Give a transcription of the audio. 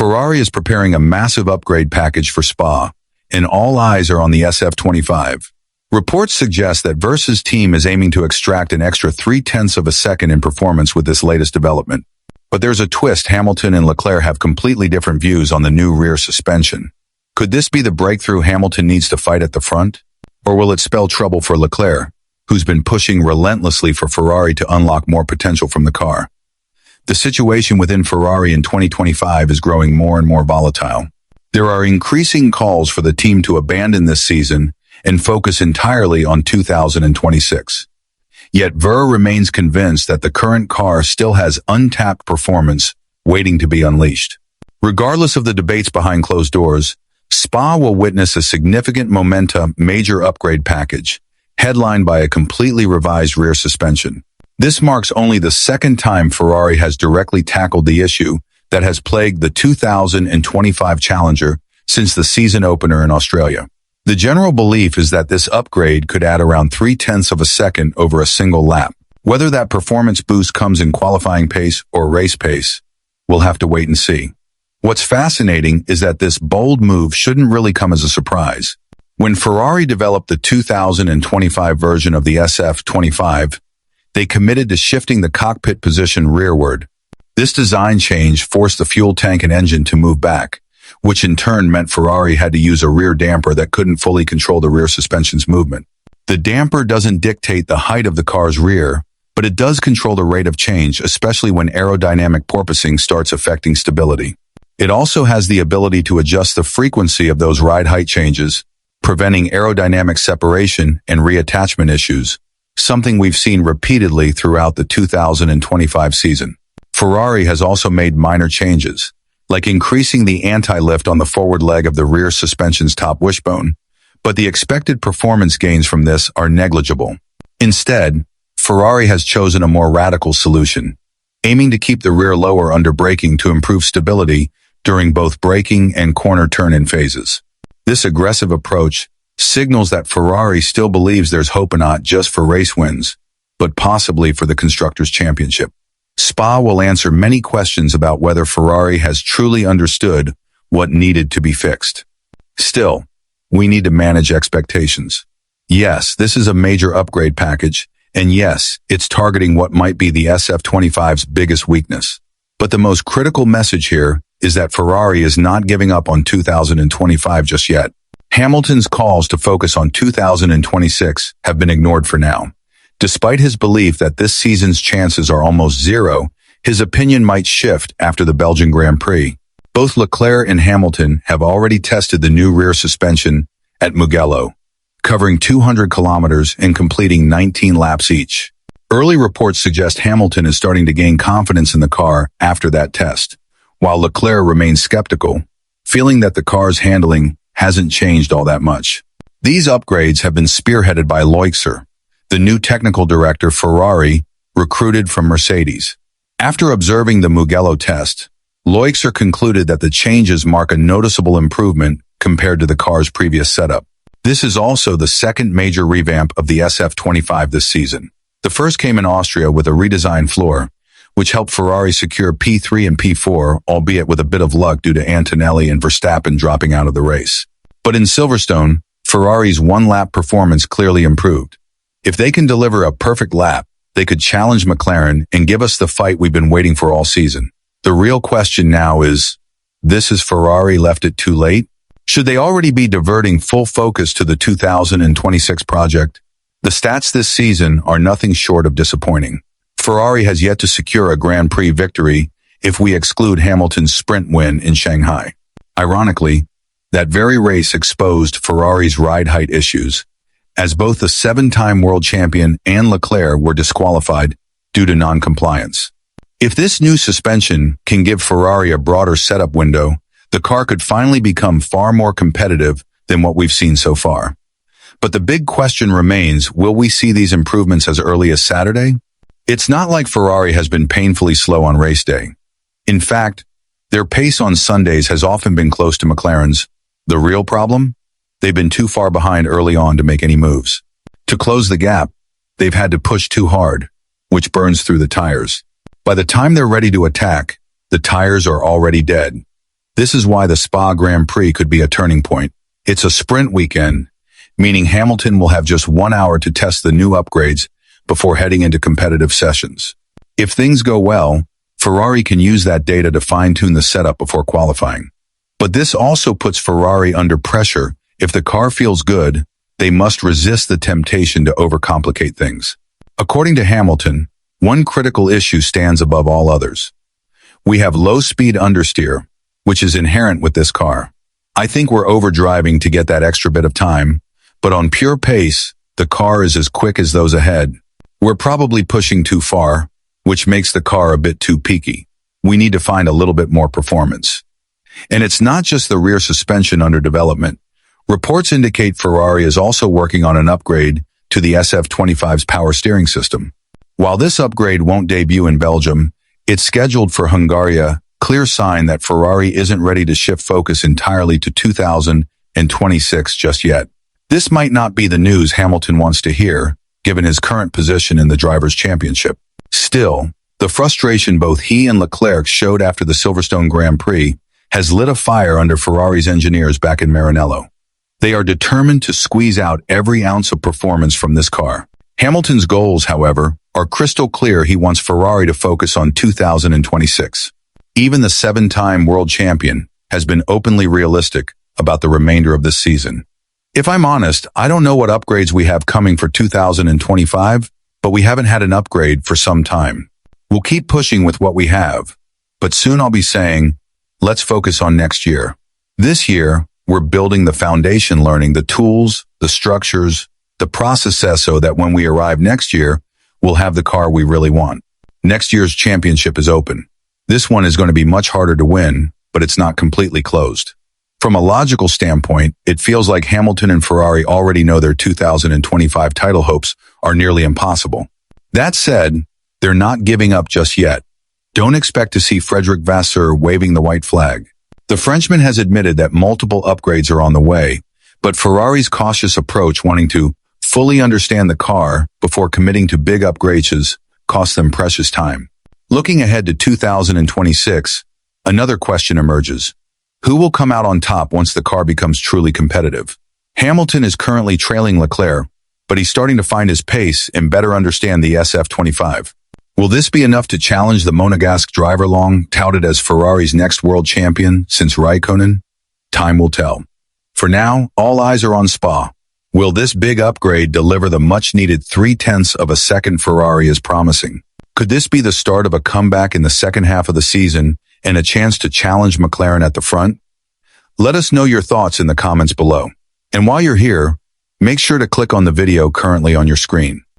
Ferrari is preparing a massive upgrade package for Spa, and all eyes are on the SF-25. Reports suggest that Versa's team is aiming to extract an extra 0.3 of a second in performance with this latest development. But there's a twist. Hamilton and Leclerc have completely different views on the new rear suspension. Could this be the breakthrough Hamilton needs to fight at the front? Or will it spell trouble for Leclerc, who's been pushing relentlessly for Ferrari to unlock more potential from the car? The situation within Ferrari in 2025 is growing more and more volatile. There are increasing calls for the team to abandon this season and focus entirely on 2026. Yet Ver remains convinced that the current car still has untapped performance waiting to be unleashed. Regardless of the debates behind closed doors, Spa will witness a significant momentum major upgrade package, headlined by a completely revised rear suspension. This marks only the second time Ferrari has directly tackled the issue that has plagued the 2025 Challenger since the season opener in Australia. The general belief is that this upgrade could add around 0.3 of a second over a single lap. Whether that performance boost comes in qualifying pace or race pace, we'll have to wait and see. What's fascinating is that this bold move shouldn't really come as a surprise. When Ferrari developed the 2025 version of the SF-25, they committed to shifting the cockpit position rearward. This design change forced the fuel tank and engine to move back, which in turn meant Ferrari had to use a rear damper that couldn't fully control the rear suspension's movement. The damper doesn't dictate the height of the car's rear, but it does control the rate of change, especially when aerodynamic porpoising starts affecting stability. It also has the ability to adjust the frequency of those ride height changes, preventing aerodynamic separation and reattachment issues, something we've seen repeatedly throughout the 2025 season. Ferrari has also made minor changes, like increasing the anti-lift on the forward leg of the rear suspension's top wishbone, but the expected performance gains from this are negligible. Instead, Ferrari has chosen a more radical solution, aiming to keep the rear lower under braking to improve stability during both braking and corner turn-in phases. This aggressive approach signals that Ferrari still believes there's hope not just for race wins, but possibly for the Constructors' Championship. Spa will answer many questions about whether Ferrari has truly understood what needed to be fixed. Still, we need to manage expectations. Yes, this is a major upgrade package, and yes, it's targeting what might be the SF-25's biggest weakness. But the most critical message here is that Ferrari is not giving up on 2025 just yet. Hamilton's calls to focus on 2026 have been ignored for now. Despite his belief that this season's chances are almost zero, his opinion might shift after the Belgian Grand Prix. Both Leclerc and Hamilton have already tested the new rear suspension at Mugello, covering 200 kilometers and completing 19 laps each. Early reports suggest Hamilton is starting to gain confidence in the car after that test, while Leclerc remains skeptical, feeling that the car's handling hasn't changed all that much. These upgrades have been spearheaded by Loixer, the new technical director Ferrari recruited from Mercedes. After observing the Mugello test, Loixer concluded that the changes mark a noticeable improvement compared to the car's previous setup. This is also the second major revamp of the SF-25 this season. The first came in Austria with a redesigned floor, which helped Ferrari secure P3 and P4, albeit with a bit of luck due to Antonelli and Verstappen dropping out of the race. But in Silverstone, Ferrari's one-lap performance clearly improved. If they can deliver a perfect lap, they could challenge McLaren and give us the fight we've been waiting for all season. The real question now is, has Ferrari left it too late? Should they already be diverting full focus to the 2026 project? The stats this season are nothing short of disappointing. Ferrari has yet to secure a Grand Prix victory if we exclude Hamilton's sprint win in Shanghai. Ironically, that very race exposed Ferrari's ride height issues, as both the 7-time world champion and Leclerc were disqualified due to non-compliance. If this new suspension can give Ferrari a broader setup window, the car could finally become far more competitive than what we've seen so far. But the big question remains, will we see these improvements as early as Saturday? It's not like Ferrari has been painfully slow on race day. In fact, their pace on Sundays has often been close to McLaren's. The real problem? They've been too far behind early on to make any moves. To close the gap, they've had to push too hard, which burns through the tires. By the time they're ready to attack, the tires are already dead. This is why the Spa Grand Prix could be a turning point. It's a sprint weekend, meaning Hamilton will have just 1 hour to test the new upgrades before heading into competitive sessions. If things go well, Ferrari can use that data to fine-tune the setup before qualifying. But this also puts Ferrari under pressure. If the car feels good, they must resist the temptation to overcomplicate things. According to Hamilton, one critical issue stands above all others. We have low-speed understeer, which is inherent with this car. I think we're overdriving to get that extra bit of time, but on pure pace, the car is as quick as those ahead. We're probably pushing too far, which makes the car a bit too peaky. We need to find a little bit more performance. And it's not just the rear suspension under development. Reports indicate Ferrari is also working on an upgrade to the SF-25's power steering system. While this upgrade won't debut in Belgium, it's scheduled for Hungary, a clear sign that Ferrari isn't ready to shift focus entirely to 2026 just yet. This might not be the news Hamilton wants to hear, given his current position in the Drivers' Championship. Still, the frustration both he and Leclerc showed after the Silverstone Grand Prix has lit a fire under Ferrari's engineers back in Maranello. They are determined to squeeze out every ounce of performance from this car. Hamilton's goals, however, are crystal clear. He wants Ferrari to focus on 2026. Even the 7-time world champion has been openly realistic about the remainder of this season. If I'm honest, I don't know what upgrades we have coming for 2025, but we haven't had an upgrade for some time. We'll keep pushing with what we have, but soon I'll be saying, let's focus on next year. This year, we're building the foundation, learning the tools, the structures, the processes so that when we arrive next year, we'll have the car we really want. Next year's championship is open. This one is going to be much harder to win, but it's not completely closed. From a logical standpoint, it feels like Hamilton and Ferrari already know their 2025 title hopes are nearly impossible. That said, they're not giving up just yet. Don't expect to see Frederic Vasseur waving the white flag. The Frenchman has admitted that multiple upgrades are on the way, but Ferrari's cautious approach, wanting to fully understand the car before committing to big upgrades, cost them precious time. Looking ahead to 2026, another question emerges. Who will come out on top once the car becomes truly competitive? Hamilton is currently trailing Leclerc, but he's starting to find his pace and better understand the SF-25. Will this be enough to challenge the Monegasque driver long touted as Ferrari's next world champion since Raikkonen? Time will tell. For now, all eyes are on Spa. Will this big upgrade deliver the much-needed 0.3 of a second Ferrari is promising? Could this be the start of a comeback in the second half of the season and a chance to challenge McLaren at the front? Let us know your thoughts in the comments below. And while you're here, make sure to click on the video currently on your screen.